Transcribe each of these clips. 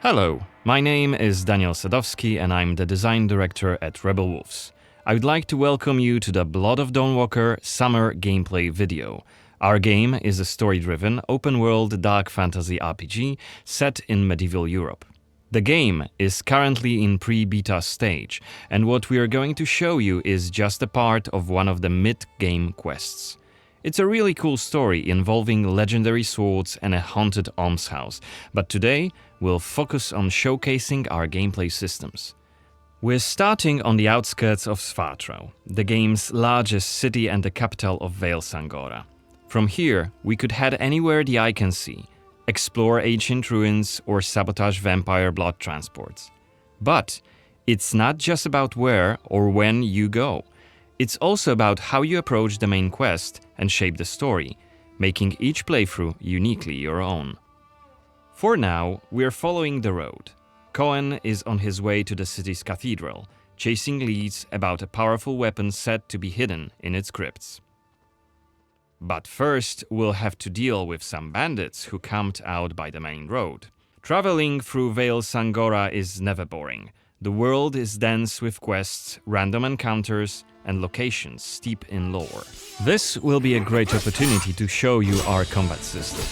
Hello, my name is Daniel Sadowski and I'm the design director at Rebel Wolves. I would like to welcome you to the Blood of Dawnwalker summer gameplay video. Our game is a story-driven, open-world dark fantasy RPG set in medieval Europe. The game is currently in pre-beta stage, and what we are going to show you is just a part of one of the mid-game quests. It's a really cool story involving legendary swords and a haunted almshouse, but today we'll focus on showcasing our gameplay systems. We're starting on the outskirts of Svartro, the game's largest city and the capital of Vale Sangora. From here, we could head anywhere the eye can see, explore ancient ruins or sabotage vampire blood transports. But it's not just about where or when you go. It's also about how you approach the main quest and shape the story, making each playthrough uniquely your own. For now, we're following the road. Coen is on his way to the city's cathedral, chasing leads about a powerful weapon said to be hidden in its crypts. But first, we'll have to deal with some bandits who camped out by the main road. Traveling through Vale Sangora is never boring. The world is dense with quests, random encounters, and locations steep in lore. This will be a great opportunity to show you our combat system.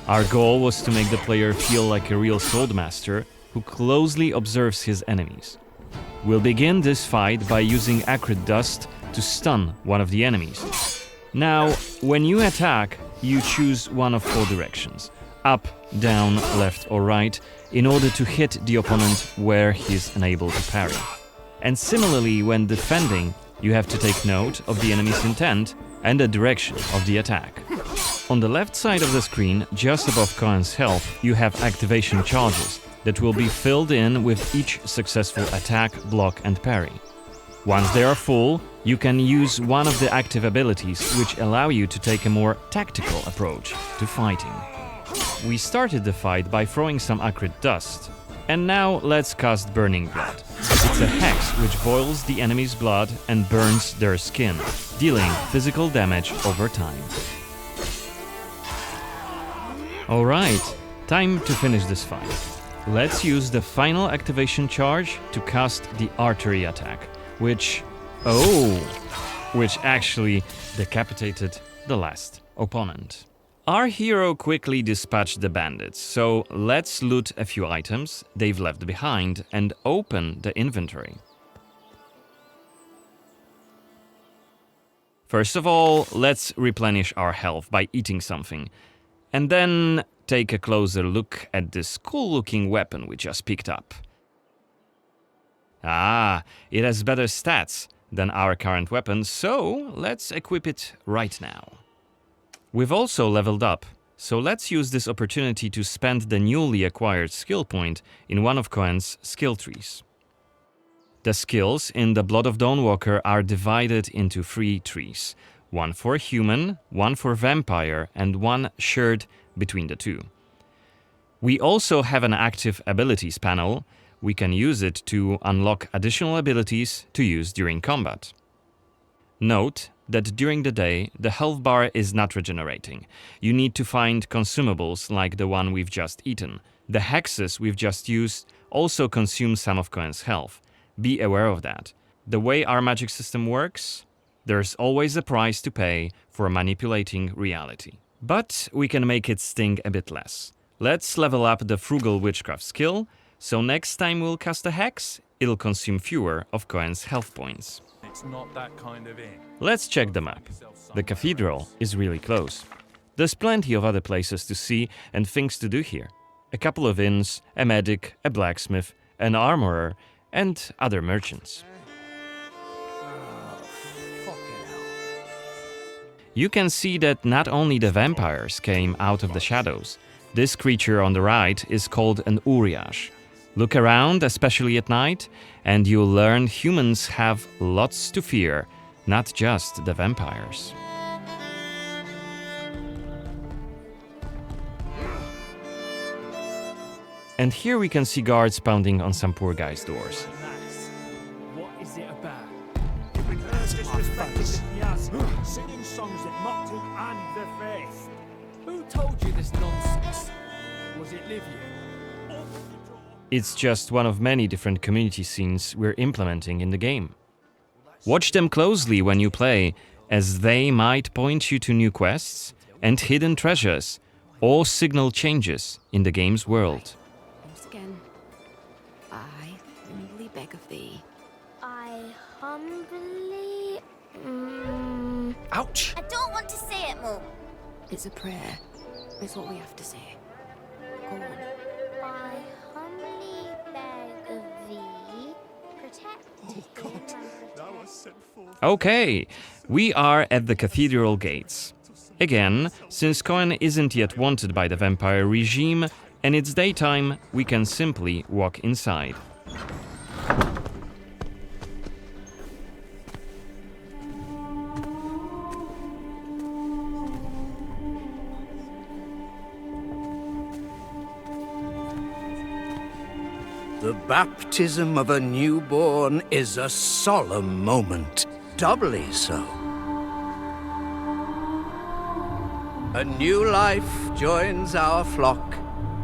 Our goal was to make the player feel like a real swordmaster who closely observes his enemies. We'll begin this fight by using acrid dust to stun one of the enemies. Now, when you attack, you choose one of four directions: up, down, left or right, in order to hit the opponent where he's unable to parry. And similarly, when defending, you have to take note of the enemy's intent and the direction of the attack. On the left side of the screen, just above Coen's health, you have activation charges that will be filled in with each successful attack, block and parry. Once they are full, you can use one of the active abilities which allow you to take a more tactical approach to fighting. We started the fight by throwing some acrid dust, and now let's cast Burning Blood. It's a hex which boils the enemy's blood and burns their skin, dealing physical damage over time. Alright, time to finish this fight. Let's use the final activation charge to cast the archery attack, which actually decapitated the last opponent. Our hero quickly dispatched the bandits, so let's loot a few items they've left behind and open the inventory. First of all, let's replenish our health by eating something, and then take a closer look at this cool-looking weapon we just picked up. Ah, it has better stats than our current weapon, so let's equip it right now. We've also leveled up, so let's use this opportunity to spend the newly acquired skill point in one of Coen's skill trees. The skills in the Blood of Dawnwalker are divided into 3 trees, one for human, one for vampire, and one shared between the two. We also have an active abilities panel. We can use it to unlock additional abilities to use during combat. Note that during the day, the health bar is not regenerating. You need to find consumables like the one we've just eaten. The hexes we've just used also consume some of Coen's health. Be aware of that. The way our magic system works, there's always a price to pay for manipulating reality. But we can make it sting a bit less. Let's level up the Frugal Witchcraft skill, so next time we'll cast a hex, it'll consume fewer of Coen's health points. It's not that kind of inn. Let's check the map. The cathedral is really close. There's plenty of other places to see and things to do here. A couple of inns, a medic, a blacksmith, an armorer, and other merchants. You can see that not only the vampires came out of the shadows. This creature on the right is called an Uriash. Look around, especially at night, and you'll learn humans have lots to fear, not just the vampires. And here we can see guards pounding on some poor guy's doors. What is it about? Singing songs that mocked him and the faith. Who told you this nonsense? Was it Livia? Open the door. It's just one of many different community scenes we're implementing in the game. Watch them closely when you play, as they might point you to new quests and hidden treasures, or signal changes in the game's world. Once again, I humbly beg of thee. I humbly... Ouch! I don't want to say it, Mum. It's a prayer. It's what we have to say. Go on. I humbly beg of thee, protect him and protect Okay, we are at the cathedral gates. Again, since Coen isn't yet wanted by the vampire regime and it's daytime, we can simply walk inside. The baptism of a newborn is a solemn moment, doubly so. A new life joins our flock,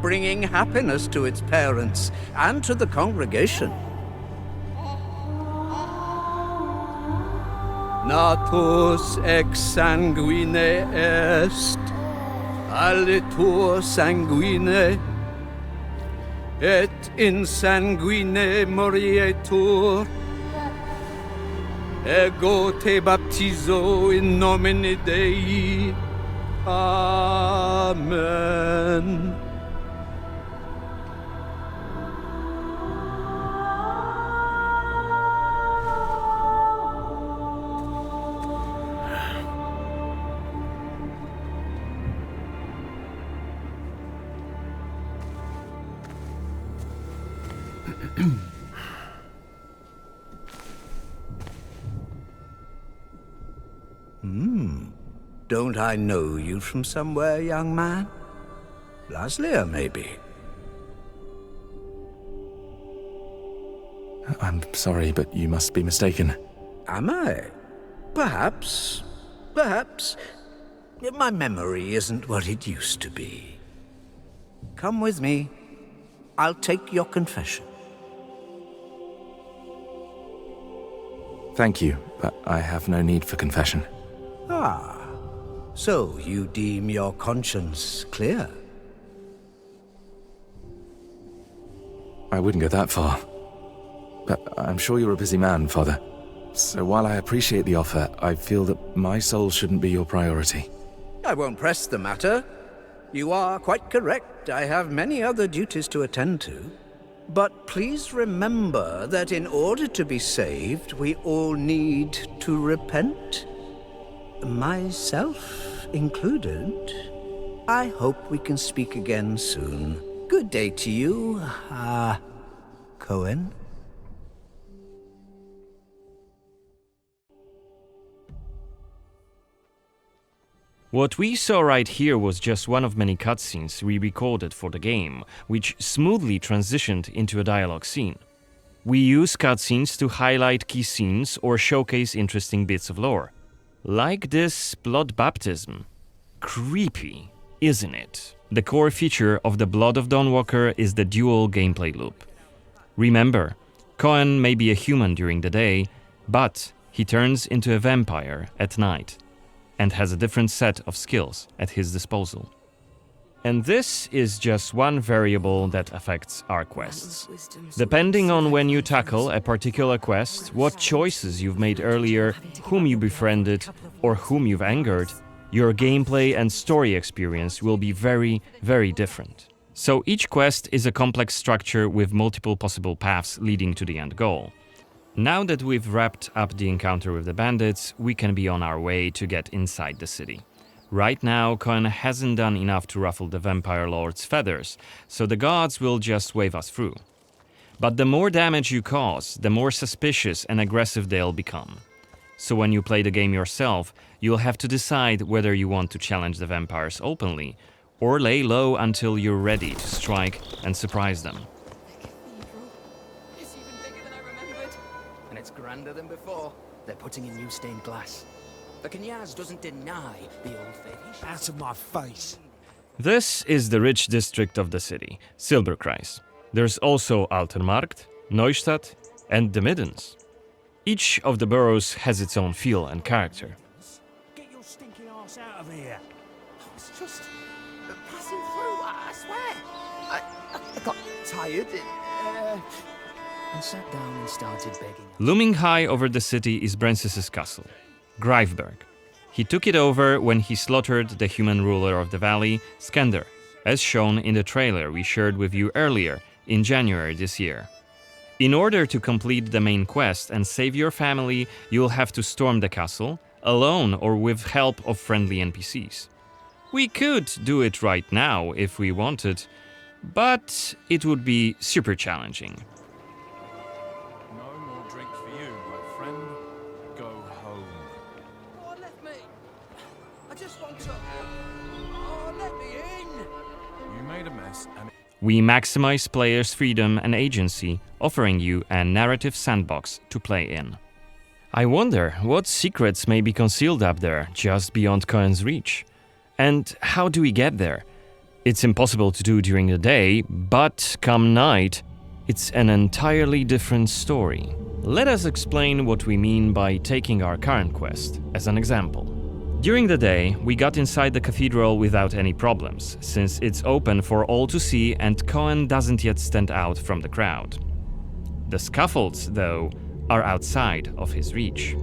bringing happiness to its parents and to the congregation. Natus ex sanguine est, alitur sanguine, et in sanguine morietur. Ego te baptizo in nomine Dei. Amen. Don't I know you from somewhere, young man? Laslia, maybe? I'm sorry, but you must be mistaken. Am I? Perhaps. Perhaps. My memory isn't what it used to be. Come with me. I'll take your confession. Thank you, but I have no need for confession. Ah. So you deem your conscience clear? I wouldn't go that far. But I'm sure you're a busy man, Father. So while I appreciate the offer, I feel that my soul shouldn't be your priority. I won't press the matter. You are quite correct. I have many other duties to attend to. But please remember that in order to be saved, we all need to repent. Myself included. I hope we can speak again soon. Good day to you, Coen. What we saw right here was just one of many cutscenes we recorded for the game, which smoothly transitioned into a dialogue scene. We use cutscenes to highlight key scenes or showcase interesting bits of lore. Like this blood baptism. Creepy, isn't it? The core feature of the Blood of Dawnwalker is the dual gameplay loop. Remember, Coen may be a human during the day, but he turns into a vampire at night and has a different set of skills at his disposal. And this is just one variable that affects our quests. Depending on when you tackle a particular quest, what choices you've made earlier, whom you befriended, or whom you've angered, your gameplay and story experience will be very, very different. So each quest is a complex structure with multiple possible paths leading to the end goal. Now that we've wrapped up the encounter with the bandits, we can be on our way to get inside the city. Right now, Coen hasn't done enough to ruffle the Vampire Lord's feathers, so the gods will just wave us through. But the more damage you cause, the more suspicious and aggressive they'll become. So when you play the game yourself, you'll have to decide whether you want to challenge the vampires openly, or lay low until you're ready to strike and surprise them. It's even bigger than I remembered. And it's grander than before. They're putting in new stained glass. The Knyaz doesn't deny the old faith. Out of my face. This is the rich district of the city, Silberkreis. There's also Altermarkt, Neustadt, and the Middens. Each of the boroughs has its own feel and character. Get your stinking ass out of here. I was just passing through, I swear. I got tired and sat down and started begging. Looming high over the city is Brensis's castle, Greifberg. He took it over when he slaughtered the human ruler of the valley, Skender, as shown in the trailer we shared with you earlier in January this year. In order to complete the main quest and save your family, you'll have to storm the castle, alone or with help of friendly NPCs. We could do it right now if we wanted, but it would be super challenging. No more drinks for you, my friend. Go home. Oh, let me. I just want to. Oh, let me in. You made a mess, and We maximize players' freedom and agency, offering you a narrative sandbox to play in. I wonder what secrets may be concealed up there, just beyond Coen's reach. And how do we get there? It's impossible to do during the day, but come night, it's an entirely different story. Let us explain what we mean by taking our current quest as an example. During the day, we got inside the cathedral without any problems, since it's open for all to see and Coen doesn't yet stand out from the crowd. The scaffolds, though, are outside of his reach.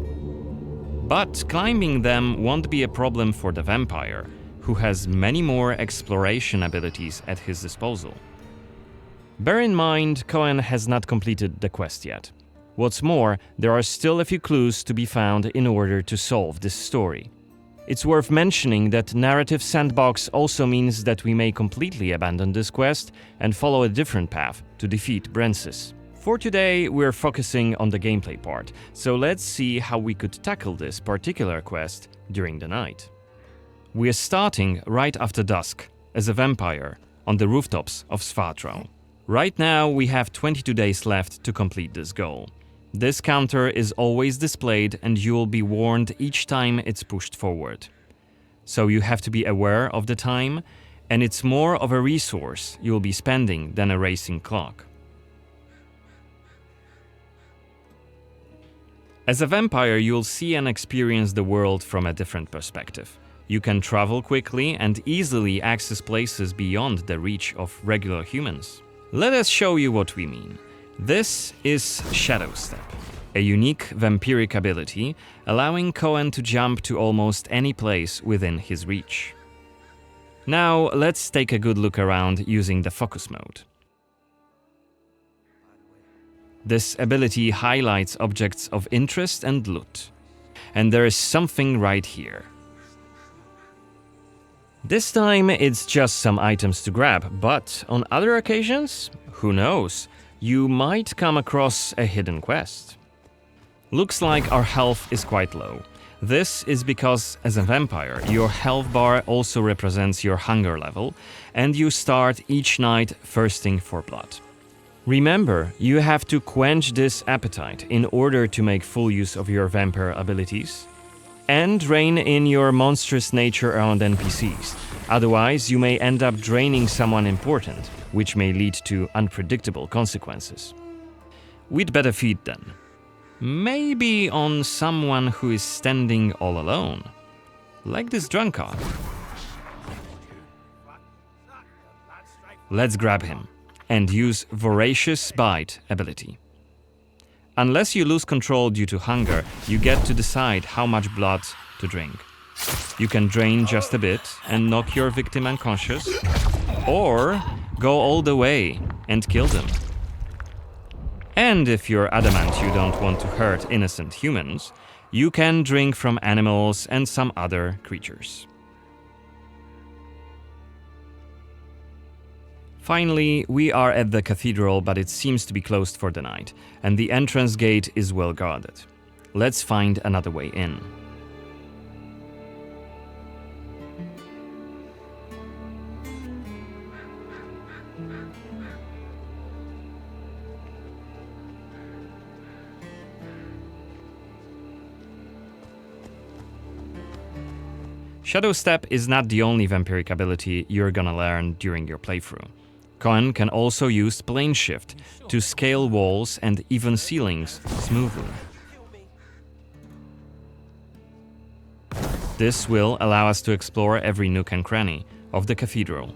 But climbing them won't be a problem for the vampire, who has many more exploration abilities at his disposal. Bear in mind, Coen has not completed the quest yet. What's more, there are still a few clues to be found in order to solve this story. It's worth mentioning that narrative sandbox also means that we may completely abandon this quest and follow a different path to defeat Brensis. For today, we're focusing on the gameplay part, so let's see how we could tackle this particular quest during the night. We're starting right after dusk, as a vampire, on the rooftops of Svartrau. Right now, we have 22 days left to complete this goal. This counter is always displayed and you'll be warned each time it's pushed forward. So you have to be aware of the time, and it's more of a resource you'll be spending than a racing clock. As a vampire, you'll see and experience the world from a different perspective. You can travel quickly and easily access places beyond the reach of regular humans. Let us show you what we mean. This is Shadow Step, a unique vampiric ability allowing Coen to jump to almost any place within his reach. Now let's take a good look around using the focus mode. This ability highlights objects of interest and loot. And there is something right here. This time it's just some items to grab, but on other occasions, who knows, you might come across a hidden quest. Looks like our health is quite low. This is because, as a vampire, your health bar also represents your hunger level, and you start each night thirsting for blood. Remember, you have to quench this appetite in order to make full use of your vampire abilities, and rein in your monstrous nature around NPCs. Otherwise, you may end up draining someone important, which may lead to unpredictable consequences. We'd better feed then. Maybe on someone who is standing all alone. Like this drunkard. Let's grab him and use Voracious Bite ability. Unless you lose control due to hunger, you get to decide how much blood to drink. You can drain just a bit and knock your victim unconscious, or go all the way and kill them. And if you're adamant you don't want to hurt innocent humans, you can drink from animals and some other creatures. Finally, we are at the cathedral, but it seems to be closed for the night, and the entrance gate is well guarded. Let's find another way in. Shadow Step is not the only vampiric ability you're gonna learn during your playthrough. Coen can also use plane shift to scale walls and even ceilings smoothly. This will allow us to explore every nook and cranny of the cathedral.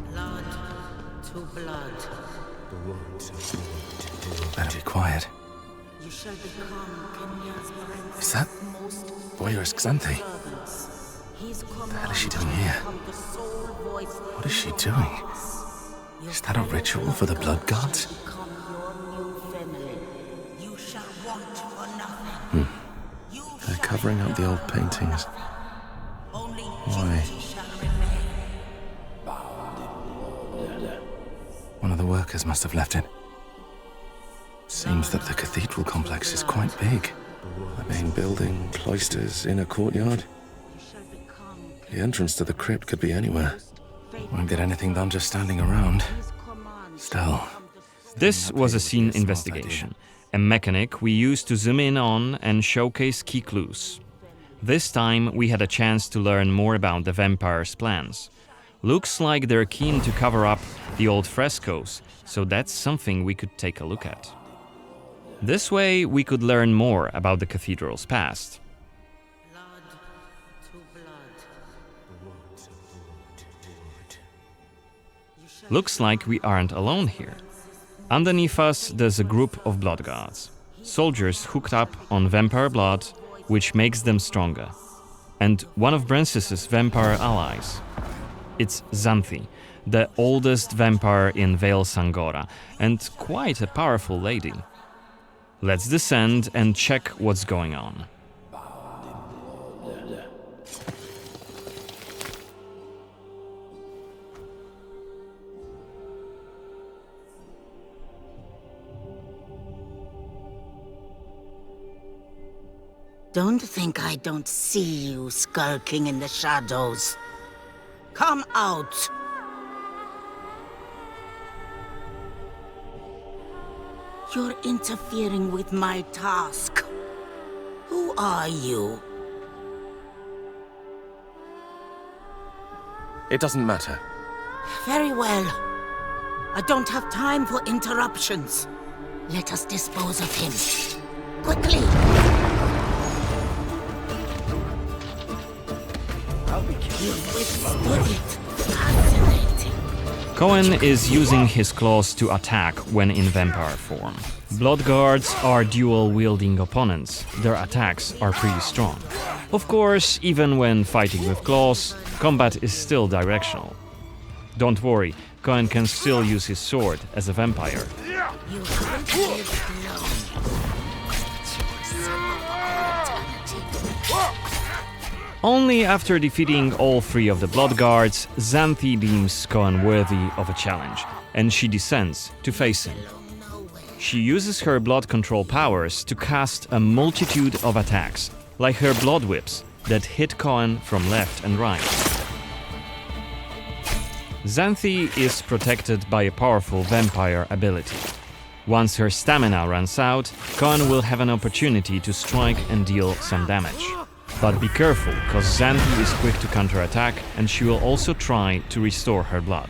Blood to blood. Better be quiet. You shall become Kenya's prince. Is that Voyeurs Xanthi? What the hell is she doing here? What is she doing? Is that a ritual for the blood gods? They're covering up the old paintings. Why? One of the workers must have left it. Seems that the cathedral complex is quite big. The main building, cloisters, inner courtyard. The entrance to the crypt could be anywhere. Won't get anything done just standing around. Still. This was a scene investigation, a mechanic we used to zoom in on and showcase key clues. This time we had a chance to learn more about the vampire's plans. Looks like they're keen to cover up the old frescoes, so that's something we could take a look at. This way we could learn more about the cathedral's past. Looks like we aren't alone here. Underneath us there's a group of blood guards, soldiers hooked up on vampire blood, which makes them stronger, and one of Brances's vampire allies. It's Xanthi, the oldest vampire in Vale Sangora, and quite a powerful lady. Let's descend and check what's going on. Don't think I don't see you skulking in the shadows. Come out! You're interfering with my task. Who are you? It doesn't matter. Very well. I don't have time for interruptions. Let us dispose of him. Quickly! You withstood it. Fascinating. Coen is using his claws to attack when in vampire form. Blood guards are dual-wielding opponents. Their attacks are pretty strong. Of course, even when fighting with claws, combat is still directional. Don't worry, Coen can still use his sword as a vampire. You haven't lived long. Only after defeating all three of the blood guards, Xanthi deems Coen worthy of a challenge, and she descends to face him. She uses her blood control powers to cast a multitude of attacks, like her blood whips that hit Coen from left and right. Xanthi is protected by a powerful vampire ability. Once her stamina runs out, Coen will have an opportunity to strike and deal some damage. But be careful, cause Xanthi is quick to counterattack and she will also try to restore her blood.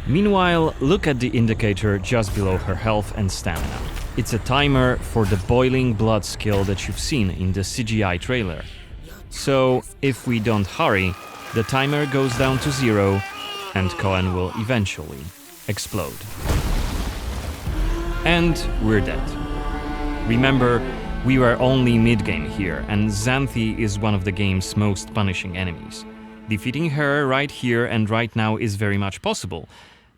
Meanwhile, look at the indicator just below her health and stamina. It's a timer for the boiling blood skill that you've seen in the CGI trailer. So, if we don't hurry, the timer goes down to 0 and Coen will eventually explode. And we're dead. Remember, we were only mid-game here, and Xanthi is one of the game's most punishing enemies. Defeating her right here and right now is very much possible,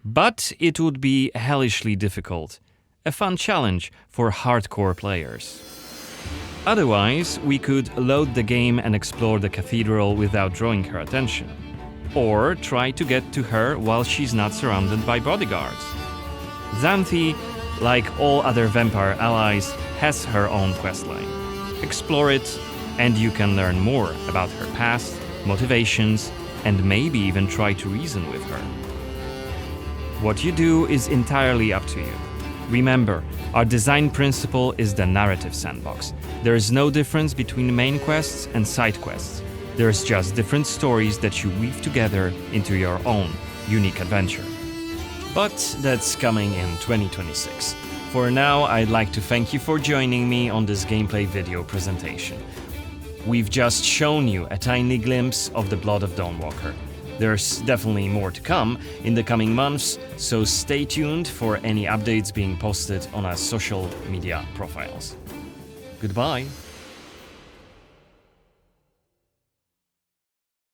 but it would be hellishly difficult. A fun challenge for hardcore players. Otherwise, we could load the game and explore the cathedral without drawing her attention. Or try to get to her while she's not surrounded by bodyguards. Xanthi, like all other vampire allies, has her own questline. Explore it, and you can learn more about her past, motivations, and maybe even try to reason with her. What you do is entirely up to you. Remember, our design principle is the narrative sandbox. There is no difference between main quests and side quests. There's just different stories that you weave together into your own unique adventure. But that's coming in 2026. For now, I'd like to thank you for joining me on this gameplay video presentation. We've just shown you a tiny glimpse of the Blood of Dawnwalker. There's definitely more to come in the coming months, so stay tuned for any updates being posted on our social media profiles. Goodbye!